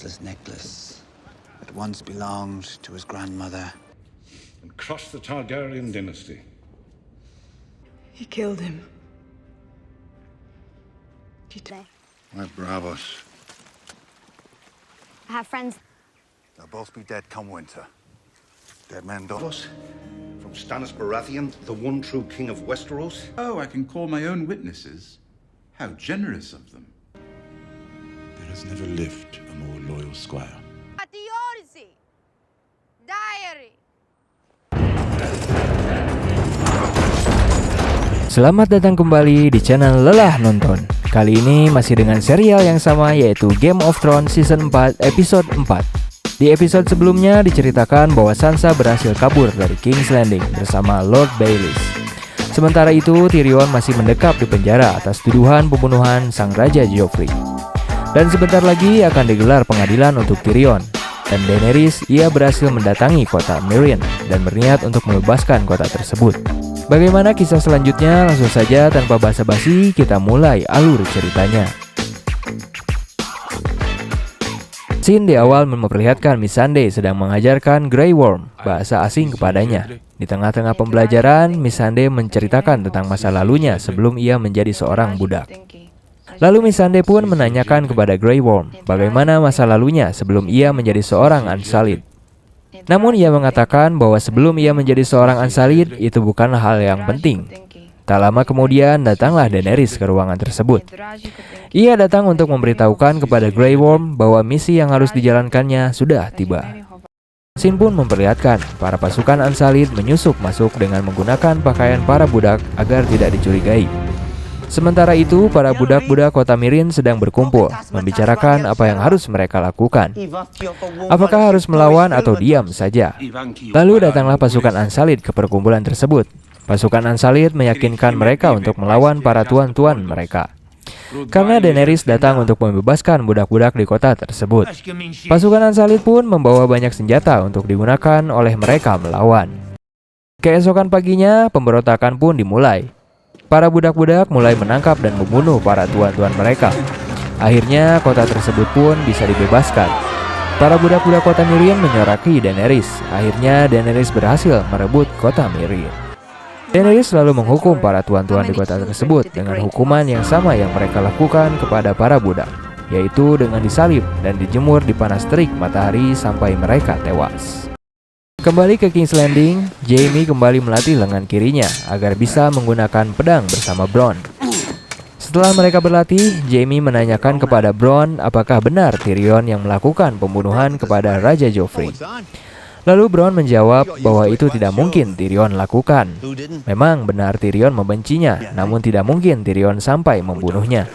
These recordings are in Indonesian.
priceless necklace that once belonged to his grandmother. And crushed the Targaryen dynasty. He killed him. My bravos. I have friends. They'll both be dead come winter. Dead men don't. Us, from Stannis Baratheon, the one true king of Westeros. Oh, I can call my own witnesses. How generous of them. There has never lived a more loyal squire. At the Odyssey. Diary. Selamat datang kembali di channel Lelah Nonton. Kali ini masih dengan serial yang sama, yaitu Game of Thrones Season 4 Episode 4. Di episode sebelumnya diceritakan bahwa Sansa berhasil kabur dari King's Landing bersama Lord Baelys. Sementara itu Tyrion masih mendekap di penjara atas tuduhan pembunuhan sang Raja Joffrey. Dan sebentar lagi akan digelar pengadilan untuk Tyrion. Dan Daenerys, ia berhasil mendatangi kota Meereen dan berniat untuk membebaskan kota tersebut. Bagaimana kisah selanjutnya? Langsung saja tanpa basa-basi kita mulai alur ceritanya. Scene di awal memperlihatkan Missandei sedang mengajarkan Grey Worm bahasa asing kepadanya. Di tengah-tengah pembelajaran, Missandei menceritakan tentang masa lalunya sebelum ia menjadi seorang budak. Lalu Missandei pun menanyakan kepada Grey Worm bagaimana masa lalunya sebelum ia menjadi seorang Unsullied. Namun ia mengatakan bahwa sebelum ia menjadi seorang Unsullied itu bukanlah hal yang penting. Tak lama kemudian datanglah Daenerys ke ruangan tersebut. Ia datang untuk memberitahukan kepada Grey Worm bahwa misi yang harus dijalankannya sudah tiba. Scene pun memperlihatkan para pasukan Unsullied menyusup masuk dengan menggunakan pakaian para budak agar tidak dicurigai. Sementara itu, para budak-budak kota Meereen sedang berkumpul, membicarakan apa yang harus mereka lakukan. Apakah harus melawan atau diam saja? Lalu datanglah pasukan Unsullied ke perkumpulan tersebut. Pasukan Unsullied meyakinkan mereka untuk melawan para tuan-tuan mereka. Karena Daenerys datang untuk membebaskan budak-budak di kota tersebut. Pasukan Unsullied pun membawa banyak senjata untuk digunakan oleh mereka melawan. Keesokan paginya, pemberontakan pun dimulai. Para budak-budak mulai menangkap dan membunuh para tuan-tuan mereka. Akhirnya kota tersebut pun bisa dibebaskan. Para budak-budak kota Meereen menyoraki Daenerys. Akhirnya Daenerys berhasil merebut kota Meereen. Daenerys selalu menghukum para tuan-tuan di kota tersebut dengan hukuman yang sama yang mereka lakukan kepada para budak, yaitu dengan disalib dan dijemur di panas terik matahari sampai mereka tewas. Kembali ke King's Landing, Jaime kembali melatih lengan kirinya agar bisa menggunakan pedang bersama Bronn. Setelah mereka berlatih, Jaime menanyakan kepada Bronn apakah benar Tyrion yang melakukan pembunuhan kepada Raja Joffrey. Lalu Bronn menjawab bahwa itu tidak mungkin Tyrion lakukan. Memang benar Tyrion membencinya, namun tidak mungkin Tyrion sampai membunuhnya.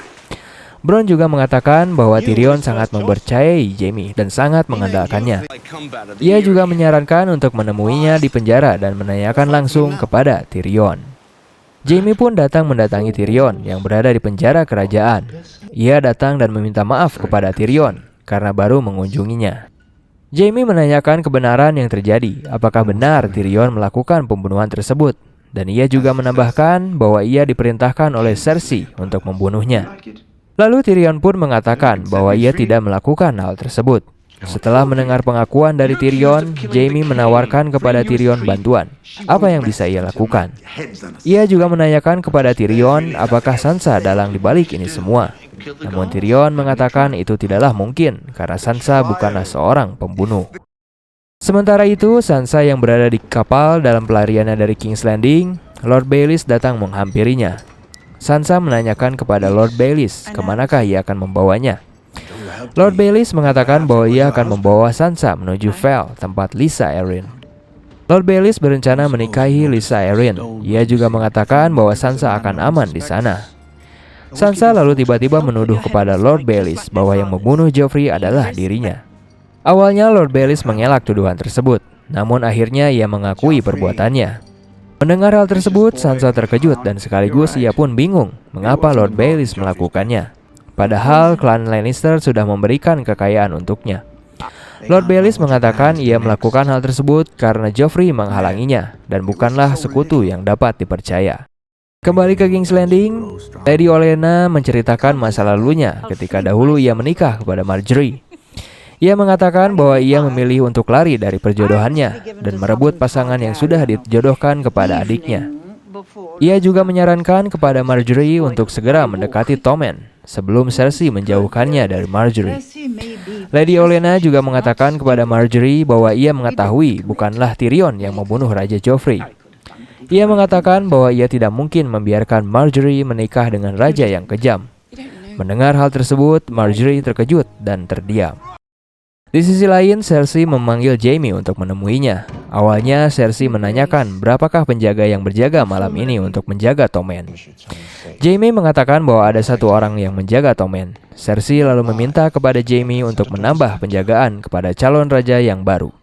Bronn juga mengatakan bahwa Tyrion sangat mempercayai Jaime dan sangat mengandalkannya. Ia juga menyarankan untuk menemuinya di penjara dan menanyakan langsung kepada Tyrion. Jaime pun datang mendatangi Tyrion yang berada di penjara kerajaan. Ia datang dan meminta maaf kepada Tyrion karena baru mengunjunginya. Jaime menanyakan kebenaran yang terjadi, apakah benar Tyrion melakukan pembunuhan tersebut. Dan ia juga menambahkan bahwa ia diperintahkan oleh Cersei untuk membunuhnya. Lalu Tyrion pun mengatakan bahwa ia tidak melakukan hal tersebut. Setelah mendengar pengakuan dari Tyrion, Jaime menawarkan kepada Tyrion bantuan. Apa yang bisa ia lakukan? Ia juga menanyakan kepada Tyrion apakah Sansa dalang dibalik ini semua. Namun Tyrion mengatakan itu tidaklah mungkin karena Sansa bukanlah seorang pembunuh. Sementara itu, Sansa yang berada di kapal dalam pelariannya dari King's Landing, Lord Baelys datang menghampirinya. Sansa menanyakan kepada Lord Baelys kemanakah ia akan membawanya. Lord Baelys mengatakan bahwa ia akan membawa Sansa menuju Vale, tempat Lysa Arryn. Lord Baelys berencana menikahi Lysa Arryn. Ia juga mengatakan bahwa Sansa akan aman di sana. Sansa lalu tiba-tiba menuduh kepada Lord Baelys bahwa yang membunuh Joffrey adalah dirinya. Awalnya Lord Baelys mengelak tuduhan tersebut, namun akhirnya ia mengakui perbuatannya. Mendengar hal tersebut, Sansa terkejut dan sekaligus ia pun bingung mengapa Lord Baelys melakukannya. Padahal klan Lannister sudah memberikan kekayaan untuknya. Lord Baelys mengatakan ia melakukan hal tersebut karena Joffrey menghalanginya dan bukanlah sekutu yang dapat dipercaya. Kembali ke King's Landing, Lady Olenna menceritakan masa lalunya ketika dahulu ia menikah kepada Margaery. Ia mengatakan bahwa ia memilih untuk lari dari perjodohannya dan merebut pasangan yang sudah dijodohkan kepada adiknya. Ia juga menyarankan kepada Marjorie untuk segera mendekati Tommen sebelum Cersei menjauhkannya dari Marjorie. Lady Olenna juga mengatakan kepada Marjorie bahwa ia mengetahui bukanlah Tyrion yang membunuh Raja Joffrey. Ia mengatakan bahwa ia tidak mungkin membiarkan Marjorie menikah dengan raja yang kejam. Mendengar hal tersebut, Marjorie terkejut dan terdiam. Di sisi lain, Cersei memanggil Jaime untuk menemuinya. Awalnya, Cersei menanyakan berapakah penjaga yang berjaga malam ini untuk menjaga Tommen. Jaime mengatakan bahwa ada satu orang yang menjaga Tommen. Cersei lalu meminta kepada Jaime untuk menambah penjagaan kepada calon raja yang baru.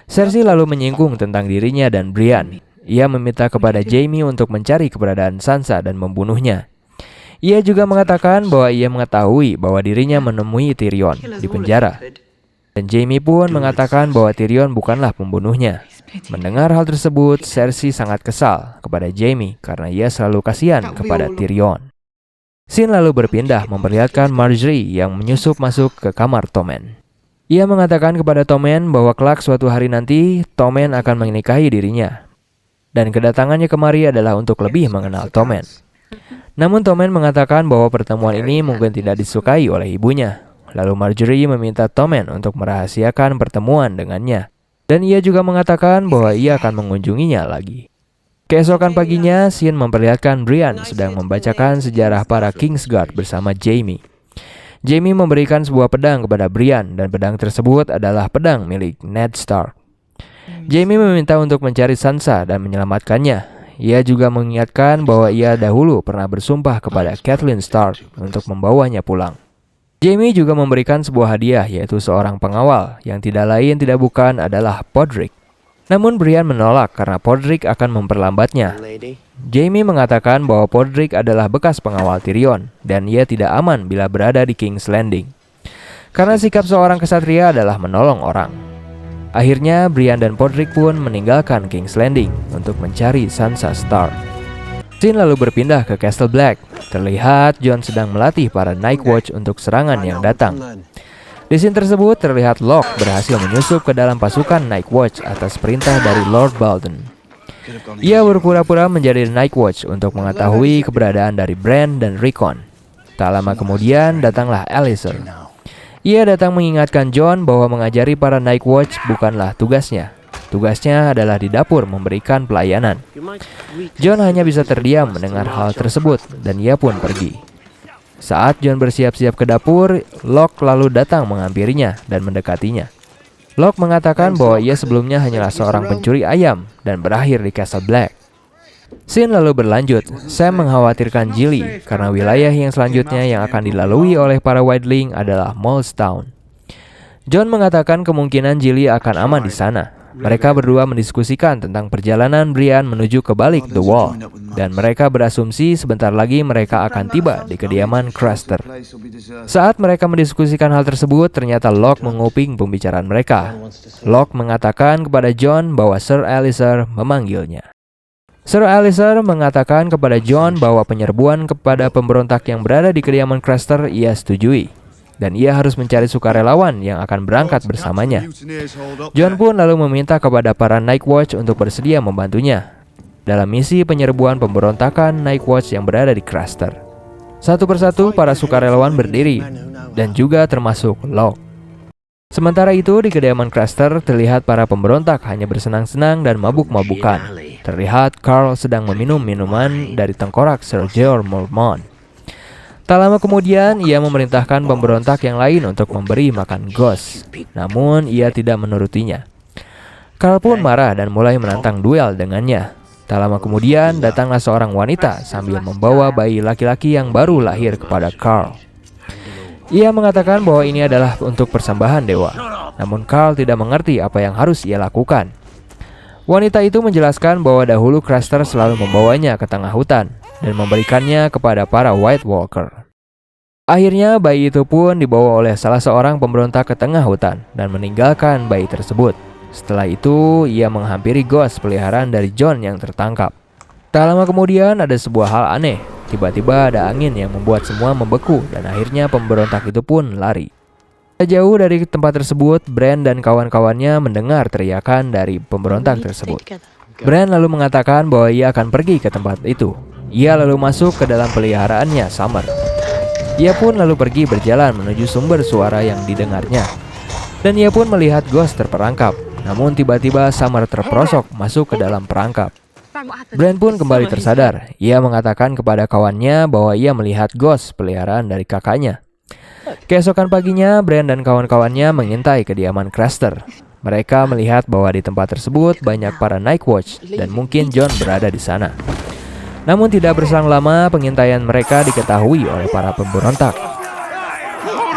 Cersei lalu menyinggung tentang dirinya dan Brienne. Ia meminta kepada Jaime untuk mencari keberadaan Sansa dan membunuhnya. Ia juga mengatakan bahwa ia mengetahui bahwa dirinya menemui Tyrion di penjara. Dan Jaime pun mengatakan bahwa Tyrion bukanlah pembunuhnya. Mendengar hal tersebut, Cersei sangat kesal kepada Jaime karena ia selalu kasihan kepada Tyrion. Scene lalu berpindah memperlihatkan Marjorie yang menyusup masuk ke kamar Tommen. Ia mengatakan kepada Tommen bahwa kelak suatu hari nanti, Tommen akan menikahi dirinya. Dan kedatangannya kemari adalah untuk lebih mengenal Tommen. Namun Tommen mengatakan bahwa pertemuan ini mungkin tidak disukai oleh ibunya. Lalu Marjorie meminta Tommen untuk merahasiakan pertemuan dengannya. Dan ia juga mengatakan bahwa ia akan mengunjunginya lagi. Keesokan paginya, scene memperlihatkan Brienne sedang membacakan sejarah para Kingsguard bersama Jaime. Jaime memberikan sebuah pedang kepada Brienne dan pedang tersebut adalah pedang milik Ned Stark. Jaime meminta untuk mencari Sansa dan menyelamatkannya. Ia juga mengingatkan bahwa ia dahulu pernah bersumpah kepada Catelyn Stark untuk membawanya pulang. Jaime juga memberikan sebuah hadiah, yaitu seorang pengawal yang tidak lain tidak bukan adalah Podrick. Namun Brienne menolak karena Podrick akan memperlambatnya. Jaime mengatakan bahwa Podrick adalah bekas pengawal Tyrion dan ia tidak aman bila berada di King's Landing. Karena sikap seorang kesatria adalah menolong orang. Akhirnya Brienne dan Podrick pun meninggalkan King's Landing untuk mencari Sansa Stark. Scene lalu berpindah ke Castle Black. Terlihat Jon sedang melatih para Night Watch untuk serangan yang datang. Di scene tersebut terlihat Locke berhasil menyusup ke dalam pasukan Night Watch atas perintah dari Lord Bolton. Ia berpura-pura menjadi Night Watch untuk mengetahui keberadaan dari Bran dan Rickon. Tak lama kemudian datanglah Alliser. Ia datang mengingatkan Jon bahwa mengajari para Night Watch bukanlah tugasnya. Tugasnya adalah di dapur memberikan pelayanan. Jon hanya bisa terdiam mendengar hal tersebut dan ia pun pergi. Saat Jon bersiap-siap ke dapur, Locke lalu datang menghampirinya dan mendekatinya. Locke mengatakan bahwa ia sebelumnya hanyalah seorang pencuri ayam dan berakhir di Castle Black. Scene lalu berlanjut. Sam mengkhawatirkan Gilly karena wilayah yang selanjutnya yang akan dilalui oleh para Wildling adalah Mole's Town. Jon mengatakan kemungkinan Gilly akan aman di sana. Mereka berdua mendiskusikan tentang perjalanan Brienne menuju ke balik The Wall, dan mereka berasumsi sebentar lagi mereka akan tiba di kediaman Craster. Saat mereka mendiskusikan hal tersebut, ternyata Locke menguping pembicaraan mereka. Locke mengatakan kepada Jon bahwa Sir Alliser memanggilnya. Sir Alliser mengatakan kepada Jon bahwa penyerbuan kepada pemberontak yang berada di kediaman Craster ia setujui. Dan ia harus mencari sukarelawan yang akan berangkat bersamanya. Jon pun lalu meminta kepada para Night Watch untuk bersedia membantunya dalam misi penyerbuan pemberontakan Night Watch yang berada di Craster. Satu persatu para sukarelawan berdiri, dan juga termasuk Locke. Sementara itu di kediaman Craster terlihat para pemberontak hanya bersenang-senang dan mabuk-mabukan. Terlihat Carl sedang meminum minuman dari tengkorak Sir Jeor Mormont. Tak lama kemudian, ia memerintahkan pemberontak yang lain untuk memberi makan Ghost. Namun, ia tidak menurutinya. Carl pun marah dan mulai menantang duel dengannya. Tak lama kemudian, datanglah seorang wanita sambil membawa bayi laki-laki yang baru lahir kepada Carl. Ia mengatakan bahwa ini adalah untuk persembahan dewa. Namun, Carl tidak mengerti apa yang harus ia lakukan. Wanita itu menjelaskan bahwa dahulu Craster selalu membawanya ke tengah hutan dan memberikannya kepada para White Walker. Akhirnya bayi itu pun dibawa oleh salah seorang pemberontak ke tengah hutan dan meninggalkan bayi tersebut. Setelah itu, ia menghampiri Ghost peliharaan dari Jon yang tertangkap. Tak lama kemudian ada sebuah hal aneh. Tiba-tiba ada angin yang membuat semua membeku dan akhirnya pemberontak itu pun lari. Tak jauh dari tempat tersebut, Bran dan kawan-kawannya mendengar teriakan dari pemberontak tersebut. Bran lalu mengatakan bahwa ia akan pergi ke tempat itu. Ia lalu masuk ke dalam peliharaannya, Summer. Ia pun lalu pergi berjalan menuju sumber suara yang didengarnya. Dan ia pun melihat Ghost terperangkap. Namun tiba-tiba Summer terperosok masuk ke dalam perangkap. Bran pun kembali tersadar. Ia mengatakan kepada kawannya bahwa ia melihat Ghost peliharaan dari kakaknya. Keesokan paginya, Bran dan kawan-kawannya mengintai kediaman Craster. Mereka melihat bahwa di tempat tersebut banyak para Night Watch dan mungkin Jon berada di sana. Namun tidak berselang lama, pengintaian mereka diketahui oleh para pemberontak.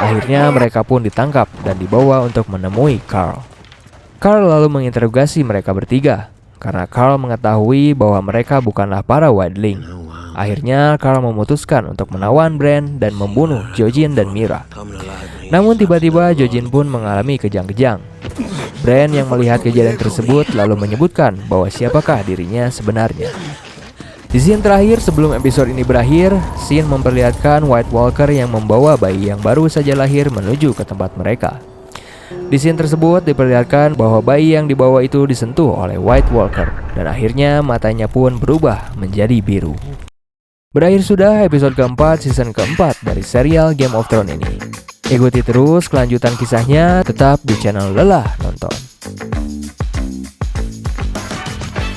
Akhirnya mereka pun ditangkap dan dibawa untuk menemui Carl. Carl lalu menginterogasi mereka bertiga, karena Carl mengetahui bahwa mereka bukanlah para Wildling. Akhirnya Carl memutuskan untuk menawan Bran dan membunuh Jojen dan Mira. Namun tiba-tiba Jojen pun mengalami kejang-kejang. Bran yang melihat kejadian tersebut lalu menyebutkan bahwa siapakah dirinya sebenarnya. Di scene terakhir sebelum episode ini berakhir, scene memperlihatkan White Walker yang membawa bayi yang baru saja lahir menuju ke tempat mereka. Di scene tersebut diperlihatkan bahwa bayi yang dibawa itu disentuh oleh White Walker dan akhirnya matanya pun berubah menjadi biru. Berakhir sudah episode keempat season keempat dari serial Game of Thrones ini. Ikuti terus kelanjutan kisahnya tetap di channel Lelah Nonton.